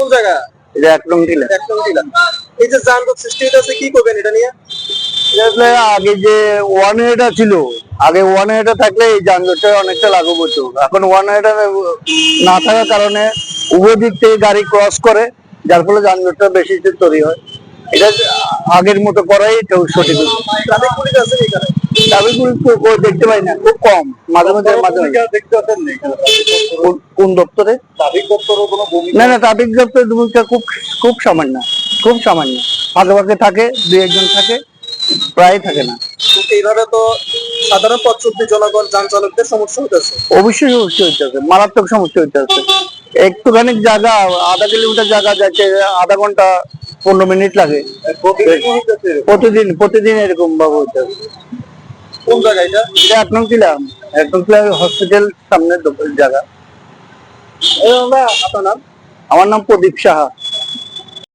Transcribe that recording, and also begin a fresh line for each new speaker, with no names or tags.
কোন জায়গা?
এটা একদম টিলা।
এই যে যানজট সৃষ্টি হইতেছে, কি করবেন এটা নিয়ে?
আগে যে ওয়ান ওয়েটা ছিল, আগে ওয়ান ওয়েটা থাকলে এই যানজটটা অনেকটা লাঘব হতো। এখন ওয়ান ওয়েটা না থাকার কারণে উভয় দিক থেকে গাড়ি ক্রস করে, যার ফলে যানজটটা বেশি তৈরি হয়। এটা আগের মতো করাই সঠিক।
ট্রাফিক পুলিশ আছে এখানে?
ট্রাফিক পুলিশ দেখতে পাই না, খুব কম, মাঝে মাঝে
দেখতে পাচ্ছেন
কোন দপ্তরে?
ট্রাফিক দপ্তরের কোনো ভূমিকা?
না, ট্রাফিক দপ্তরের ভূমিকা খুব খুব সামান্য, খুব সামান্য। ফাঁকে ফাঁকে থাকে, দুই একজন থাকে, প্রায় থাকে না।
এইভাবে তো সাধারণ পথ চলতি জনগণ, যান চালকদের সমস্যা হতেছে।
অবশ্যই সমস্যা হইতেছে, মারাত্মক সমস্যা হইতেছে। একটুখানি জায়গা, আধা কিলোমিটার জায়গা যাচ্ছে আধা ঘন্টা 15 মিনিট লাগে। প্রতিদিন এরকম ভাবে হইতেছে।
কোন জায়গা এটা?
এটা একদম হসপিটাল সামনে জায়গা।
আপনার নাম?
আমার নাম প্রদীপ সাহা।